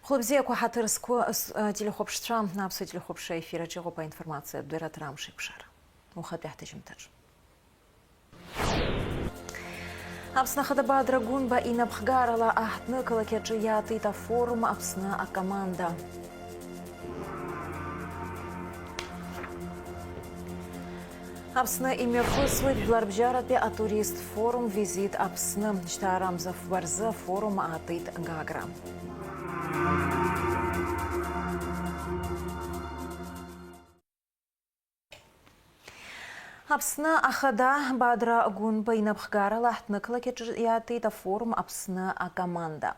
Хлопці, хатирську телехопштра на абсолютно телехопша ефіра, чого по інформації операторам Шипшер. У хапяхте чим теж. Апсна хадаба драгунба и напхгарала ахтны калакеджия тита форум апсна а команда. Апсна имя фусвит бларбжарапе а турист форум визит апсна штарамзов барза форум атит гагра. Апсна ахада бадра гунба и напхгара лахтны калакеджия тита форум апсна а команда.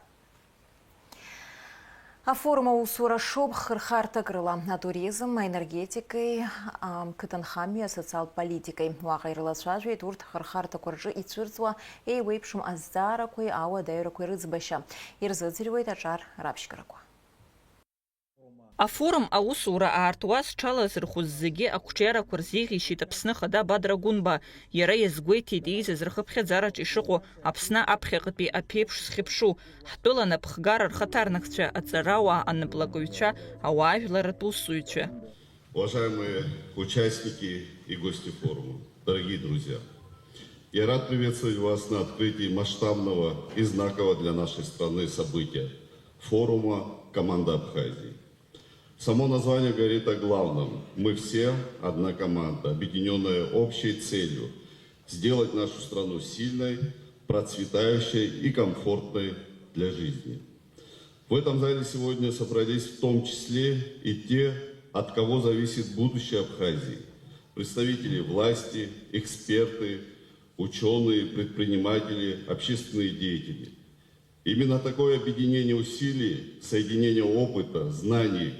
А форума усура шоб хырхарта крыла на туризм, энергетикой, кытанхамия, социал-политикой. Уахайрла сважвей турт хырхарта куржи и цурцва и вейпшум аззара кой ауа дайра кой рыцбаща. Ирзыцервей тачар рабщикараква. А форум аусура аартуаз чалаз рхуззыги акучера курзиги шит Апсны хада бадра гунба. Яра язгуети диз изрхыпхьадзарач ишыгу Апсны апхьагътби апепш схьыпшу. Хтыла напхгара рхатарнахча ацарауа аннаблагуюча ауаажәлара тусуюча. Уважаемые участники и гости форума, дорогие друзья, я рад приветствовать вас на открытии масштабного и знакового для нашей страны события – форума «Команда Абхазии». Само название говорит о главном. Мы все одна команда, объединенная общей целью – сделать нашу страну сильной, процветающей и комфортной для жизни. В этом зале сегодня собрались в том числе и те, от кого зависит будущее Абхазии. Представители власти, эксперты, ученые, предприниматели, общественные деятели. Именно такое объединение усилий, соединение опыта, знаний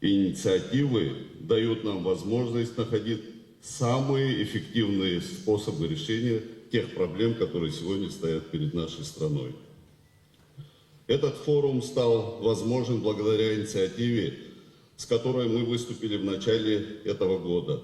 и инициативы дают нам возможность находить самые эффективные способы решения тех проблем, которые сегодня стоят перед нашей страной. Этот форум стал возможен благодаря инициативе, с которой мы выступили в начале этого года,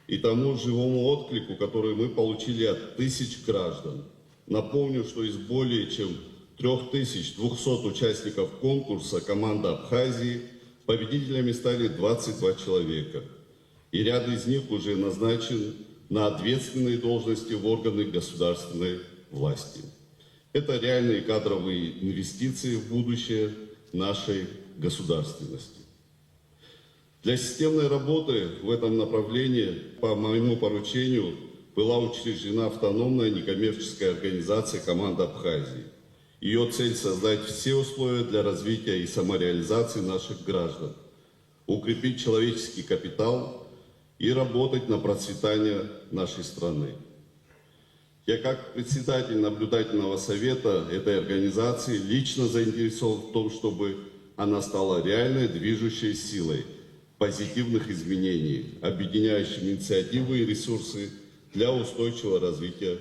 и тому живому отклику, который мы получили от тысяч граждан. Напомню, что из более чем 3200 участников конкурса «Команда Абхазии» победителями стали 22 человека, и ряд из них уже назначен на ответственные должности в органы государственной власти. Это реальные кадровые инвестиции в будущее нашей государственности. Для системной работы в этом направлении по моему поручению была учреждена автономная некоммерческая организация «Команда Абхазии». Ее цель – создать все условия для развития и самореализации наших граждан, укрепить человеческий капитал и работать на процветание нашей страны. Я как председатель наблюдательного совета этой организации лично заинтересован в том, чтобы она стала реальной движущей силой позитивных изменений, объединяющих инициативы и ресурсы для устойчивого развития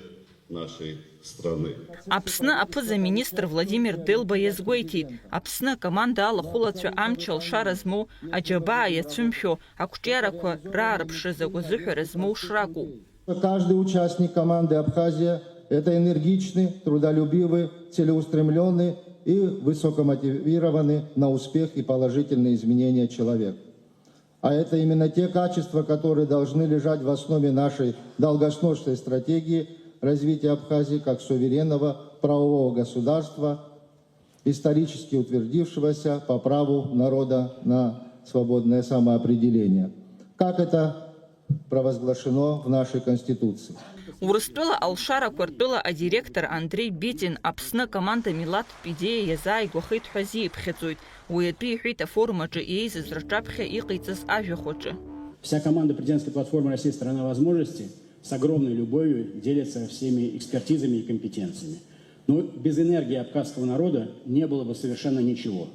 нашей страны. Апсны апыза-министр Владимир Дылба язгуейтит. Апсны команда алахулацу амчал шаразму аджаба яцумшо акучераква рарабши загузуху разму шраку. Каждый участник команды Абхазия – это энергичный, трудолюбивый, целеустремленный и высокомотивированный на успех и положительные изменения человек. А это именно те качества, которые должны лежать в основе нашей долгосрочной стратегии развития Абхазии как суверенного правового государства, исторически утвердившегося по праву народа на свободное самоопределение. Как это провозглашено в нашей Конституции. Урыстыла алшара квартыла а директор Андрей Битин Апсны команда Милат пидея язай гохит хази пхецует. Уедпи хита форума ИИЗ зрачапхе и қицыз ажихоче. Вся команда президентской платформы «Россия – страна возможностей» с огромной любовью делится всеми экспертизами и компетенциями. Но без энергии абхазского народа не было бы совершенно ничего.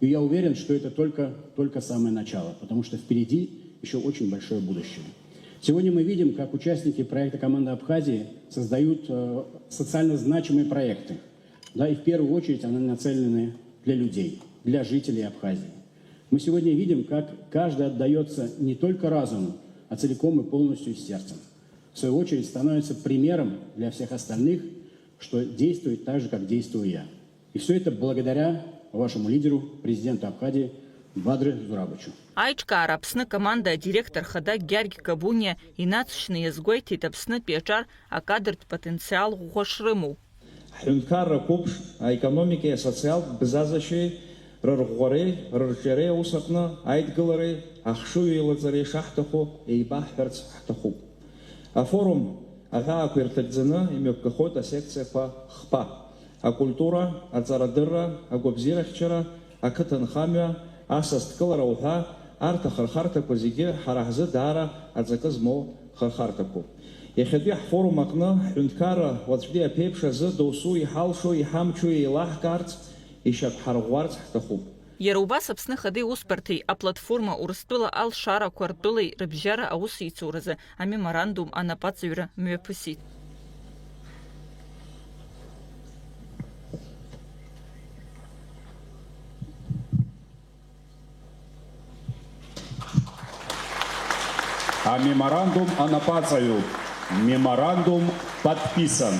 И я уверен, что это только самое начало, потому что впереди еще очень большое будущее. Сегодня мы видим, как участники проекта «Команда Абхазии» создают социально значимые проекты. Да, и в первую очередь они нацелены для людей, для жителей Абхазии. Мы сегодня видим, как каждый отдается не только разуму, а целиком и полностью сердцем. В свою очередь становится примером для всех остальных, что действует так же, как действую я. И все это благодаря вашему лидеру, президенту Абхазии Бадре Зурабовичу. Айчкар Апсны команда директор хада Георгий Кабуния и нацичный язгойт Апсны печар акадрт потенциал гошрыму. Хюнкар купш экономики социал бзазаши раргоре рарчере усакна айдгаларе ахшуи лазаре шахтаху и бахперц хахтаху. А форум ага квертадзена имёккахота секция по хпа. А культура, а царадыра, а гобзирахчера, а катанхамия, а састкалара уха, арта хархартаку зиги харахзы дара, а заказмо хархартаку. Ехедвih форум акна хюнкара вацвдия пепша зы доусу и халшу и хамчу и лахкарц и шабхаргварц хтахуб. Ярубас Апсны хады успарты, а платформа урстула ал шара квартулы рыбжара аусы и цуразы, а меморандум анапацевра мюпусит. А меморандум анапацаю. Меморандум подписан.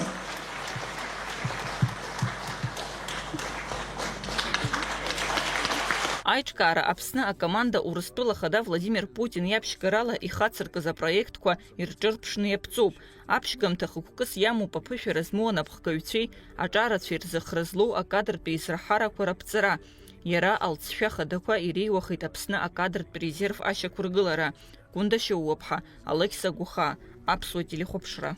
Айчкара Апсны а команда урстула хада Владимир Путин япшкарала и хацарка за проектква и рчерпшные пцуп. Апшкам тахуккыс яму попыфи размона пхкаютей, а джарацфир захразлу а кадр пейсрахара курапцара. Яра алцфя хадаква и рейвахит Апсны а кадр резерв аша кургылара. Кундаши уапха, Алекса Гуха, Апсуа телехопшра.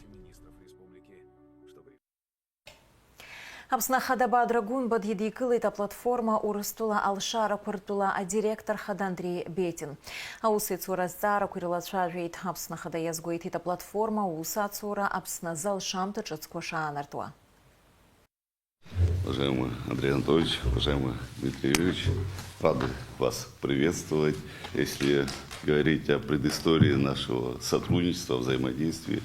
Апсна хада Бадра Гунбад едикылыта платформа урыстула алшара куртула а директор хада Андрей Бетин. Аусы цура зара курила шажвейт Апсна хада язгует эта платформа уса цура Апсна зал шамта чацкоша анартуа. Уважаемый Андрей Анатольевич, уважаемый Дмитрий Юрьевич, рады вас приветствовать. Если говорить о предыстории нашего сотрудничества, взаимодействия,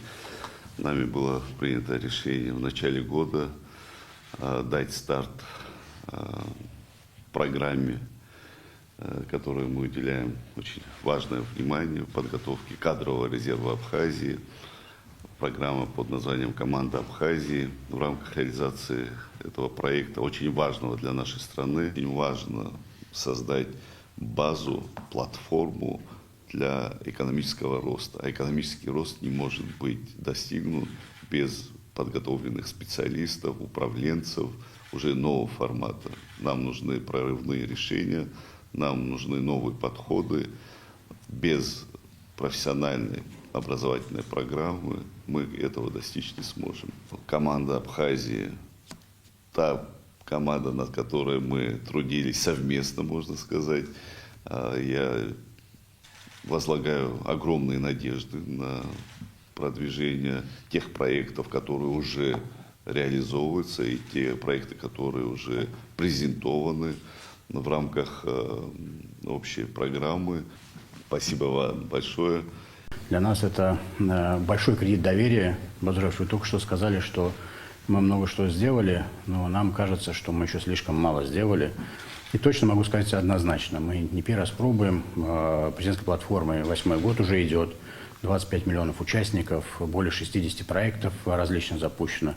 нами было принято решение в начале года дать старт программе, которой мы уделяем очень важное внимание в подготовке кадрового резерва Абхазии. Программа под названием «Команда Абхазии». В рамках реализации этого проекта, очень важного для нашей страны, очень важно создать базу, платформу для экономического роста. А экономический рост не может быть достигнут без подготовленных специалистов, управленцев уже нового формата. Нам нужны прорывные решения, нам нужны новые подходы. Без профессиональной образовательной программы мы этого достичь не сможем. Команда Абхазии, та команда, над которой мы трудились совместно, можно сказать, я возлагаю огромные надежды на продвижение тех проектов, которые уже реализовываются, и те проекты, которые уже презентованы в рамках общей программы. Спасибо вам большое. Для нас это большой кредит доверия. Бадуров, вы только что сказали, что мы много что сделали, но нам кажется, что мы еще слишком мало сделали. И точно могу сказать однозначно. Мы не первый раз пробуем. Президентской платформы 8-й год уже идет. 25 миллионов участников, более 60 проектов различно запущено.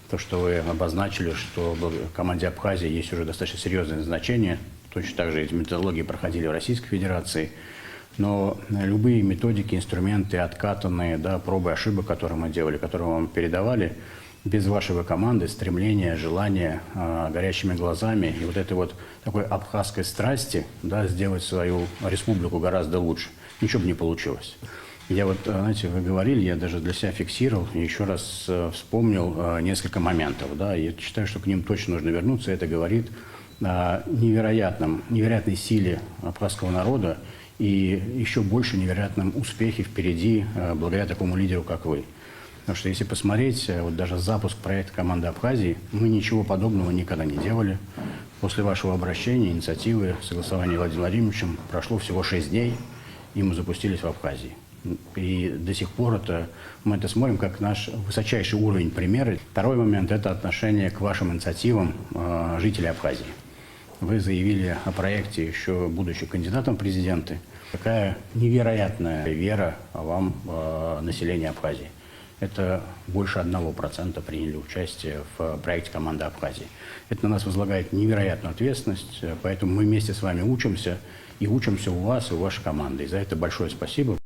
То, что вы обозначили, что в команде Абхазии есть уже достаточно серьезное значение. Точно так же эти методологии проходили в Российской Федерации. Но любые методики, инструменты, откатанные, да, пробы ошибок, которые мы делали, которые вам передавали, без вашей команды, стремления, желания, горящими глазами и вот этой вот такой абхазской страсти, да, сделать свою республику гораздо лучше, ничего бы не получилось. Я вот, знаете, вы говорили, я даже для себя фиксировал и еще раз вспомнил несколько моментов. Да, я считаю, что к ним точно нужно вернуться. Это говорит о невероятной силе абхазского народа и еще больше невероятном успехе впереди благодаря такому лидеру, как вы. Потому что если посмотреть, вот даже запуск проекта «Команда Абхазии», мы ничего подобного никогда не делали. После вашего обращения, инициативы, согласования Владимиром Владимировичем прошло всего 6 дней, и мы запустились в Абхазии. И до сих пор мы это смотрим как наш высочайший уровень примера. Второй момент – это отношение к вашим инициативам жителей Абхазии. Вы заявили о проекте, еще будучи кандидатом в президенты. Какая невероятная вера вам населения Абхазии. это больше 1% приняли участие в проекте «Команда Абхазии». Это на нас возлагает невероятную ответственность, поэтому мы вместе с вами учимся, и учимся у вас и у вашей команды. И за это большое спасибо.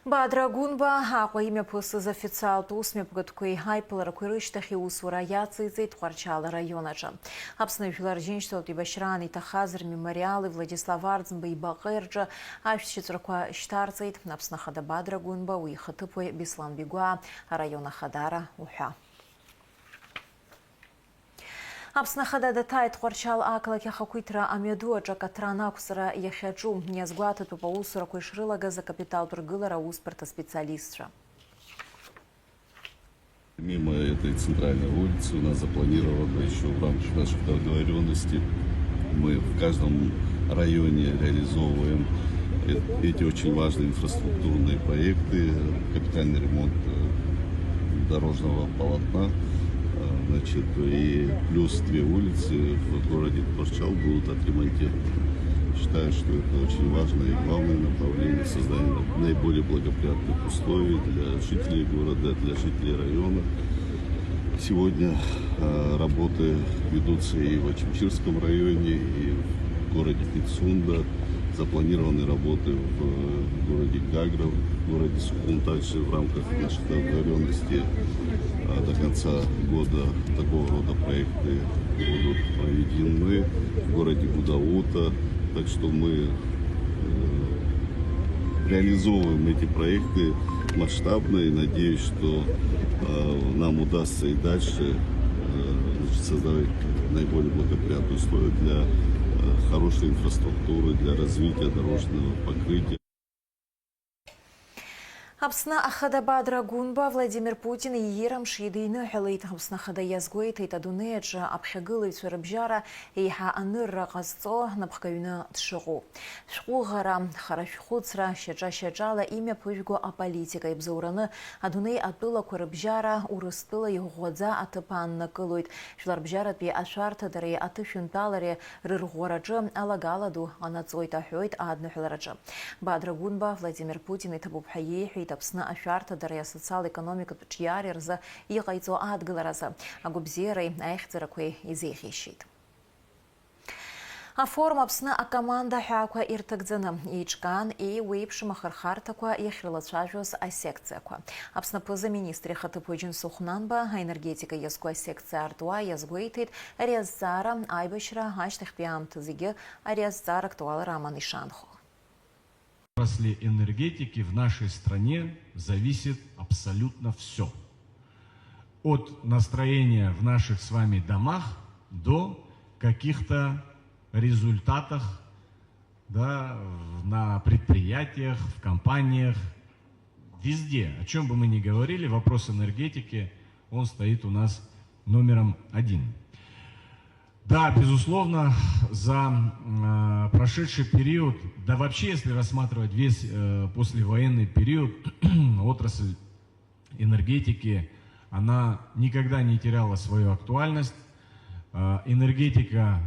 Бадра Гунба, аҟәа имҩаԥысыз официалтә усмҩаԥгатәқәеи аиԥыларақәеи рышьҭахь иусура иациҵеит Тҟәарчал араион аҿы. Аԥсны Жәлар Џьынџьтәылатәи башьраан иҭахаз рмемориали Владислав Арӡынба ибаҟеи рҿы ашәҭшьыҵәрақәа шьҭарҵеит. Аԥсны Ахада Бадра Гунба, уи ихаҭыԥуаҩ Беслан Бигәаа, араион ахадара уҳәа. Аԥсны Ахада даҭааит Тҟәарчал ақалақь ахақәиҭра амҩаду аҿы акаҭран ақәҵара иахьаҿу. Иазгәаҭатәуп аусурақәа ишрылагаз акапиталтә ргылара аусбарҭа специалистцәа. Мимо этой центральной улицы у нас запланировано еще в рамках наших договоренностей. Мы в каждом районе реализовываем эти очень важные инфраструктурные проекты, капитальный ремонт дорожного полотна. Значит, и плюс 2 улицы в городе Тҟәарчал будут отремонтированы. Считаю, что это очень важное и главное направление создания наиболее благоприятных условий для жителей города, для жителей района. Сегодня работы ведутся и в Очимчирском районе, и в городе Пицунда. Запланированы работы в городе Гагров, в городе Сухум. Также в рамках наших договоренностей до конца года такого рода проекты будут проведены в городе Гудаута. Так что мы реализовываем эти проекты масштабно и надеюсь, что нам удастся и дальше создавать наиболее благоприятные условия для хорошей инфраструктуры, для развития дорожного покрытия. Аԥсны Ахада Бадра Гунба, Владимир Путин иирамш идиныҳәалеит. Аԥсны Ахада иазгәеиҭеит адунеи аҿы аԥхьагылаҩцәа рыбжьара еиҳа анырра ҟазҵо напхгаҩны дшыҟоу. Шәҟәыӷара, хара шәхәыцра, шьаҿа-шьаҿала имҩаԥыжәго аполитика ибзоураны адунеи атәылақәа рыбжьара Урыстәыла иӷәӷәаӡа аҭыԥ ааннакылоит. Жәларбжьаратәи ашәарҭадареи аҭышәынтәалареи рырӷәӷәараҿы алагала ду ҟанаҵоит аҳәоит адныҳәалараҿы. Бадра Гунба, Владимир Путин иҭабуп ҳәа иеиҳәеит Аԥсны ашәарҭадареи асоциал-економикатә ҿиаареи рзы иҟаиҵо адгыларазы агәабзиареи аихьӡарақәеи изеиӷьишьеит. Афорум Аԥсны акоманда ҳәаақәа ирҭагӡаны еиҿкаан еиуеиԥшым ахырхарҭақәа иахьрылацәажәоз асекциақәа. Аԥснапыза министр ихаҭыԥуаҩ Џьынсу Хәнанба аенергетика иазку асекциа артуа иазгәеиҭеит ари азҵаара аибашьра ашьҭахьтәи аамҭа зегьы ари азҵаара актуалра аман ишанхо. В отрасли энергетики в нашей стране зависит абсолютно все. От настроения в наших с вами домах до каких-то результатах, да, на предприятиях, в компаниях, везде. О чем бы мы ни говорили, вопрос энергетики, он стоит у нас номером 1. Да, безусловно, за прошедший период, да вообще, если рассматривать весь послевоенный период, отрасль энергетики, она никогда не теряла свою актуальность. Энергетика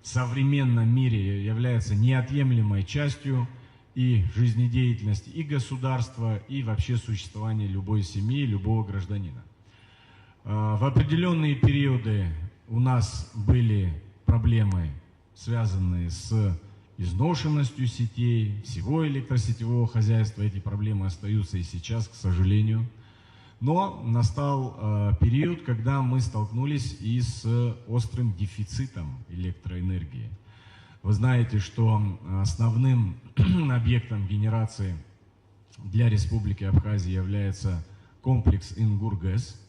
в современном мире является неотъемлемой частью и жизнедеятельности и государства, и вообще существования любой семьи, любого гражданина. В определенные периоды у нас были проблемы, связанные с изношенностью сетей, всего электросетевого хозяйства. Эти проблемы остаются и сейчас, к сожалению. Но настал период, когда мы столкнулись и с острым дефицитом электроэнергии. Вы знаете, что основным объектом генерации для Республики Абхазия является комплекс Ингургэс.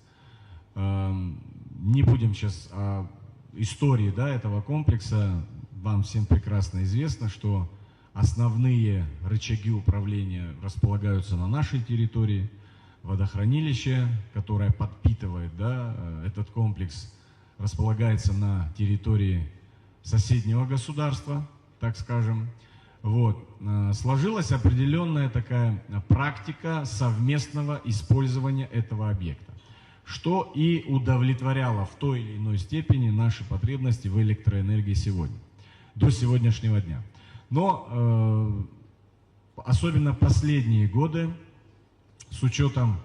Не будем сейчас о истории, да, этого комплекса. Вам всем прекрасно известно, что основные рычаги управления располагаются на нашей территории. Водохранилище, которое подпитывает, да, этот комплекс, располагается на территории соседнего государства, так скажем. Вот. Сложилась определенная такая практика совместного использования этого объекта, что и удовлетворяло в той или иной степени наши потребности в электроэнергии сегодня, до сегодняшнего дня. Но особенно последние годы с учетом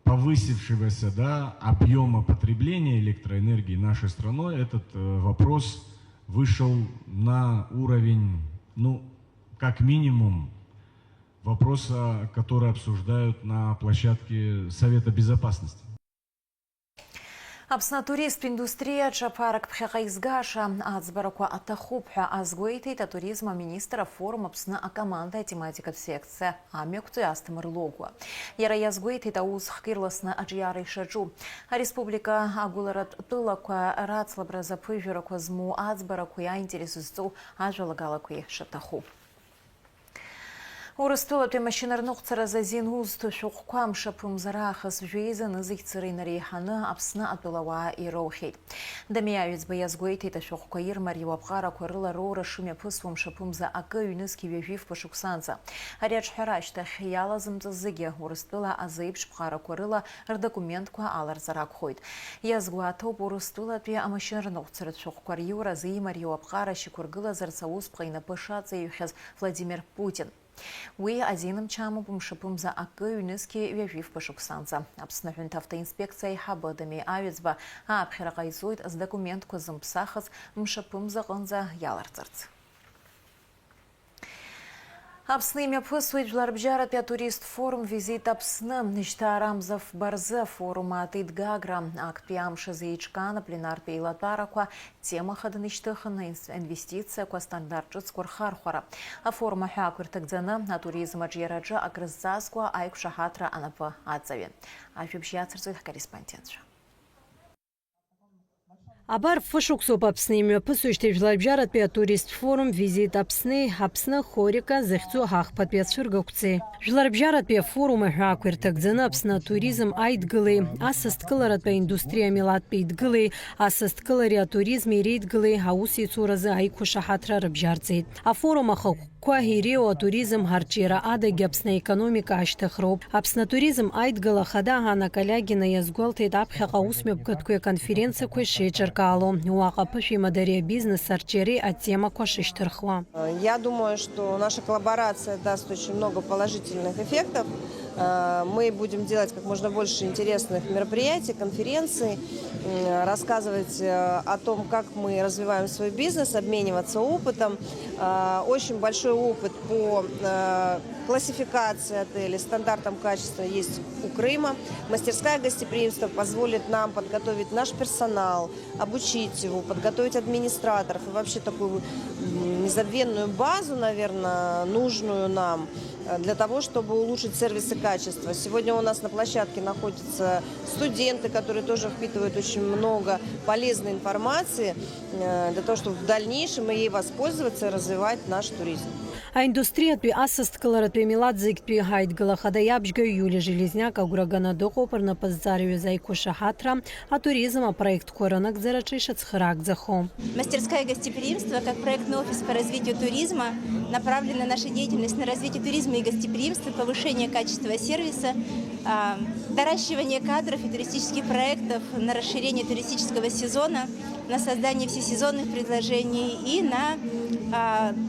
повысившегося, да, объема потребления электроэнергии нашей страной, этот вопрос вышел на уровень, ну, как минимум, вопроса, который обсуждают на площадке Совета Безопасности. Аԥсны атуристтә индустриаҿы ԥарак ԥхьаҟа изгаша аӡбарақәа аҭахуп ҳәа азгәеиҭеит атуризм аминистр афорум Аԥсны акоманда атематикатә секциа амҩақәҵаҩ Асҭамыр Логәуа. Иара иазгәеиҭеит аус хк ирласны аҿиара ишаҿу. Ареспублика агәыларатә тәылақәа рацлабразы аԥыжәарақәа змоу аӡбарақәеи аинтерес зҵоу ажәалагалақәеи шаҭаху. Урыстәылатәи амашьынарныҟәцаразы азин узҭо шәҟәқәа мшаԥымзара аахыс жәеизаны зегьцыра инареиҳаны Аԥсны атәылауаа ироухьеит. Дамиаҩыӡба иазгәеиҭеит ашәҟәқәа ирмариоу аԥҟарақәа рыла роура шымҩаԥысуа мшаԥымза акы ҩнызқьи ҩажәифқәа шықәсанӡа. Ари аҿҳәара ашьҭахь иалазымҵаз зегьы Урыстәыла азеиԥш ԥҟарақәа рыла рдокументқәа аларҵар акәхоит. Иазгәаҭоуп Урыстәылатәи амашьынарныҟәцаратә шәҟәқәа риуразы имариоу аԥҟара шьақәыргылазарц аусԥҟа инапы шаҵаҩхьаз Владимир Путин. Уи азинымч амоуп мшаԥымза акы ҩнызқьи ҩажәифқәа шықәсанӡа. Аԥсны аҳәынҭ автоинспекциа аиҳабы Дамиаҩыӡба ааԥхьара ҟаиҵоит здокументқәа зымԥсахыз мшаԥымза аҟынӡа иаларҵарц. Аԥсны имҩаԥысуеит Жәларбжьаратәи атурист форум визит Аԥсны. Нышьҭаарамза фбарзы афорум аҭеиҭгагра актәи амш азы еиҿкаан апленартә еилатәарақәа тема хаданы ишьҭыхны инвестициақәа стандарт ҿыцқәа рхархәара. Афорум аҳәаақәа ирҭагӡаны атуризм аҿиараҿы акрызҵазкуа аиқәшаҳаҭра анапы аҵаҩын. Ажәабжь иацырҵоит ҳкорреспондентцәа. Абар фышықәсоуп Аԥсны имҩаԥысуеижьҭеи Жәларбжьаратәи атурист форум визит Аԥсны, Аԥсны хорика захьӡу ҳахԥатәи ацәыргақәҵеи. Жәларбжьаратәи афорум аҳәаақәа ирҭагӡаны Аԥсны атуризм аидгылеи, асасдкыларатәи аиндустриа милаҭтәи еидгылеи, асасдкылареи атуризми иреидгылеи аусеицуразы аиқәшаҳаҭра рыбжьарҵеит. Афорум ахықәқәа иреиуоу атуризм ҳарҿиара адагьы Аԥсны аекономика ашьҭыхроуп. Аԥсны атуризм аидгыла ахада Ана Калиагина иазгәалҭеит аԥхьаҟа аусмҩаԥгатәқәеи аконференциақәеи шеиҿыркаало, уаҟа аԥышәеи мадареи абизнес арҿиареи атемақәа шышьҭырхуа. Я думаю, что наша коллаборация даст очень много положительных эффектов. Мы будем делать как можно больше интересных мероприятий, конференций, рассказывать о том, как мы развиваем свой бизнес, обмениваться опытом. Очень большой опыт по классификации отелей, стандартам качества есть у Крыма. Мастерская гостеприимства позволит нам подготовить наш персонал, обучить его, подготовить администраторов и вообще такую незабвенную базу, наверное, нужную нам для того, чтобы улучшить сервис и качество. Сегодня у нас на площадке находятся студенты, которые тоже впитывают очень много полезной информации для того, чтобы в дальнейшем ей воспользоваться и развивать наш туризм. Аиндустриатәи асасдкыларатәи амилаҭ зегьтәи ҳаидгыла ахада иабжьгаҩ Иулиа Железняк агәраганы дыҟоуп рнапызҵаарҩыз аиқәшаҳаҭра атуризм апроектқәа рынагӡараҿы ишацхраагӡахо. Мастерская гостеприимства как проектный офис по развитию туризма направлена наша деятельность на развитие туризма и гостеприимства, повышение качества сервиса, доращивание кадров и туристических проектов, на расширение туристического сезона, на создание всесезонных предложений и на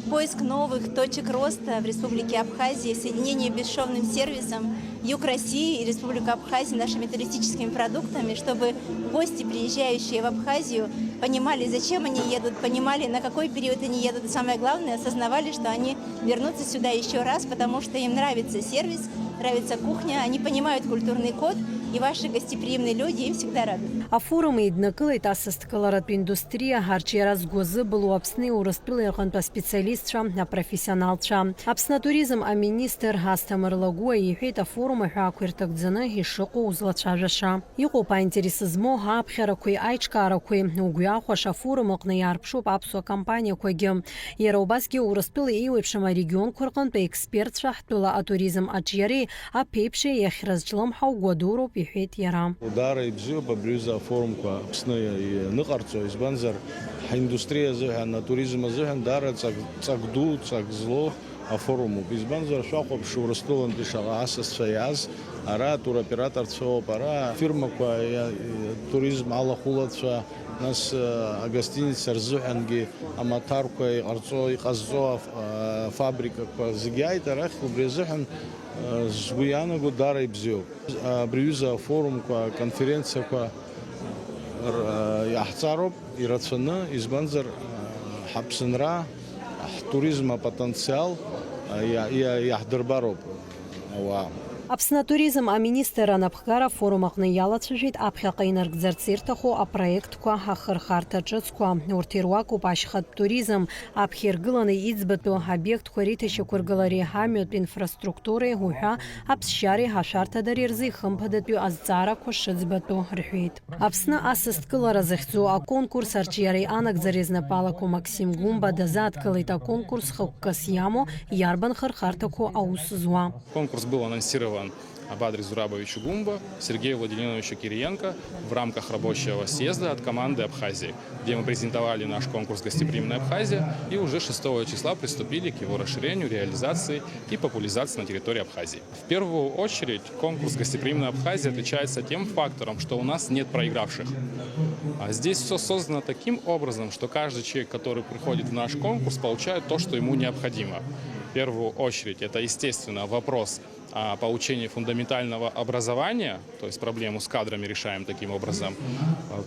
поиск новых точек роста в Республике Абхазия, соединение бесшовным сервисом Юг России и Республику Абхазия нашими туристическими продуктами, чтобы гости, приезжающие в Абхазию, понимали, зачем они едут, понимали, на какой период они едут, и самое главное, осознавали, что они вернутся сюда еще раз, потому что им нравится сервис, нравится кухня, они понимают культурный код, и ваши гостеприимные люди им всегда рады. Афорум еиднакылеит асасдкыларатәи индустриа ҳарҿиара згәы азыбылуа Аԥсни Урыстәылеи рҟынтә аспециалистцәа, апрофессионалцәа. Аԥсны атуризм аминистр Асҭамыр Лагәуа иҳәеит афорум аҳәаақәа ирҭагӡаны ишыҟоу узлацәажәаша. Иҟоуп аинтерес змоу аԥхьарақәеи аиҿкаарақәеи, угәы иахәаша афорум аҟны иаарԥшуп аԥсуа компаниақәагьы. Иара убасгьы Урыстәыла еиуеиԥшым арегионқәа рҟынтә аекспертцәа ҳтәыла атуризм аҿиареи аԥеиԥши иахьразҿлымҳау гәадуроуп иҳәеит иара. Удара ибзиоуп абриуза афорумқәа Аԥсны ианыҟарҵо, избанзар ҳаиндустриа азыҳәан, атуризм азыҳәан даара ҵак ду, ҵак злоу афорумуп. Избанзар шәахәаԥш Урыстәылантәи шаҟа асасцәа иааз, ара туроператорцәа ауп, ара фирмақәа, туризм алахәылацәа, нас агостиница рзуханги аматарква иҟазҵо афабрикақәа зегьы ааит убри азыҳәан сгәы иаанаго даара ибзиоуп. Абри аҩыза афорумқәа, аконференциақәа иаҳҵароуп ирацәаны, избанзар ҳаԥсынра, ҳтуризм апотенциал иаҳдырбароуп ауаа. Аԥсны атуризм аминистр анапхгара форум аҟны иалацәажәеит аԥхьаҟа инаркӡарц ирҭаху апроектқәа ахырхарҭа ҿыцқәа. Урҭ ируакуп ашьхатә туризм, аԥхьа иргыланы иӡбатәу аобиектқәа реиҭашьақәыргылареи ҳамҩатә инфраструктуреи уҳәа аԥсшьареи ҳашәарҭадареи рзы ихымԥадатәиу азҵаарақәа шыӡбатәу рҳәеит. Аԥсны асасдкылара захьӡу аконкурс арҿиареи анагӡареи знапалақәо Максим Гумба дазааҭгылеит аконкурс хықәкыс иамоу иарбан хырхарҭақәоу аус зуа. Конкурс был анонсирован об адрес Зурабовича Гумба, Сергея Владимировича Кириенко в рамках рабочего съезда от команды Абхазии, где мы презентовали наш конкурс «Гостеприимная Абхазия» и уже 6 числа приступили к его расширению, реализации и популяризации на территории Абхазии. В первую очередь конкурс «Гостеприимная Абхазия» отличается тем фактором, что у нас нет проигравших. А здесь все создано таким образом, что каждый человек, который приходит в наш конкурс, получает то, что ему необходимо. В первую очередь это, естественно, вопрос о получении фундаментального образования, то есть проблему с кадрами решаем таким образом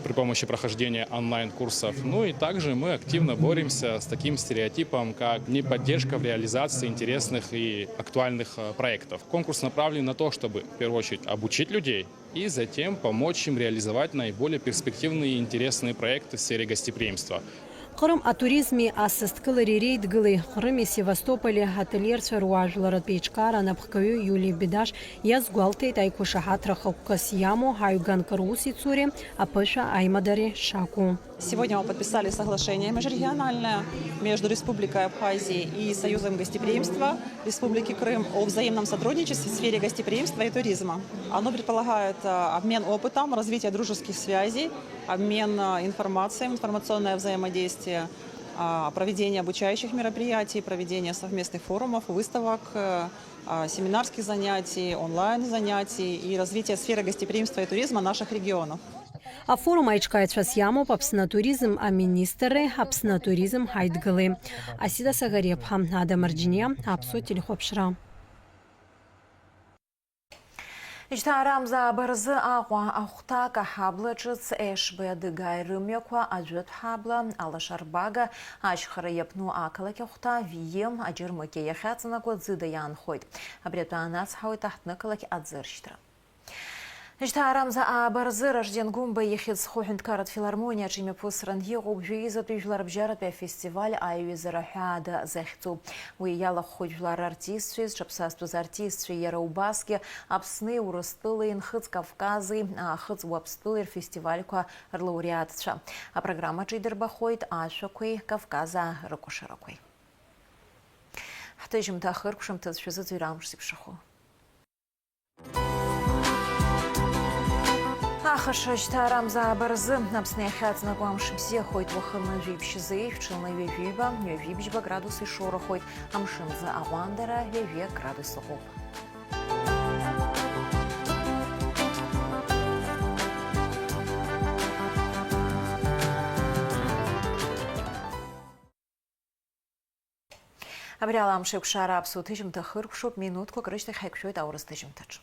при помощи прохождения онлайн-курсов. Ну и также мы активно боремся с таким стереотипом, как неподдержка в реализации интересных и актуальных проектов. Конкурс направлен на то, чтобы в первую очередь обучить людей и затем помочь им реализовать наиболее перспективные и интересные проекты в сфере гостеприимства. Қырым атуризми асасдкылареи реидгылеи Қырыми Севастополи ательерцәа руаажәларатә еиҿкаара анапхгаҩы Иулиа Бедаш иазгәалҭеит аиқәышаҳаҭра хықәкыс иамоу ҳаҩганкра усицуреи аԥышәа аимадареи шакәу. Сегодня мы подписали соглашение межрегиональное между Республикой Абхазия и Союзом гостеприимства Республики Крым о взаимном сотрудничестве в сфере гостеприимства и туризма. Оно предполагает обмен опытом, развитие дружеских связей, обмен информацией, информационное взаимодействие, проведение обучающих мероприятий, проведение совместных форумов, выставок, семинарских занятий, онлайн-занятий и развитие сферы гостеприимства и туризма наших регионов. Афорум аиҿкааҩцәас иамоуп Аԥсны атуризм аминистрреи Аԥсны атуризм ҳаидгылеи. Асида Сагариаԥҳа, Ада Марџьиниа, Аԥсуа телехәаԥшра. Ижьҭаарамза абырзы Аҟәа ахәҭак аҳабла ҿыц Ешбеи Адыгаи рымҩақәа ажәытә ҳабла алашарбага ашьхара иаԥну ақалақь ахәҭа Вием Аџьырмыкьа иахьаҵанакуа ӡыда иаанхоит. Абри атәы анацҳауеит аҳҭнықалақь аӡыршьҭра. Ижьҭаарамза абырзы Ражден Гумба ихьыӡху ҳәынҭқарратә филармониаҿы имҩаԥысран иҟоуп жәеизатәи жәларбжьаратәи афестиваль аиҩызара ҳәаада захьӡу. Уи иалахәхоит жәлар артистцәеи, зҿаԥсазтәыз артистцәеи, иара убасгьы Аԥсни, Урыстәылеи, Нхыҵ-Кавкази, Ахыҵ-Уаԥстәылеи рфестивальқәа рлауреатцәа. Апрограммаҿы идырбахоит ашәақәеи, Кавказаа рыкәашарақәеи. Ҳҭыжьымҭа ахыркәшамҭазшәа зыӡырҩра амш зеиԥшрахо. Ахаша ижьҭаарамза абырзы Аԥсны иахьаҵанакуа амш бзиахоит, уахынла жәибжь-зеи, ҽынла ҩажәиба, ҩажәибжьба градус ишоурахоит, амшынзы аҟәандара 2 градус ыҟоуп. Абри ала амш еиқәшара аԥсуа ҭыжьымҭа хыркәшоуп, минуҭқәак рышьҭахь ҳаиқәшәоит аурыс ҭыжьымҭаҿы.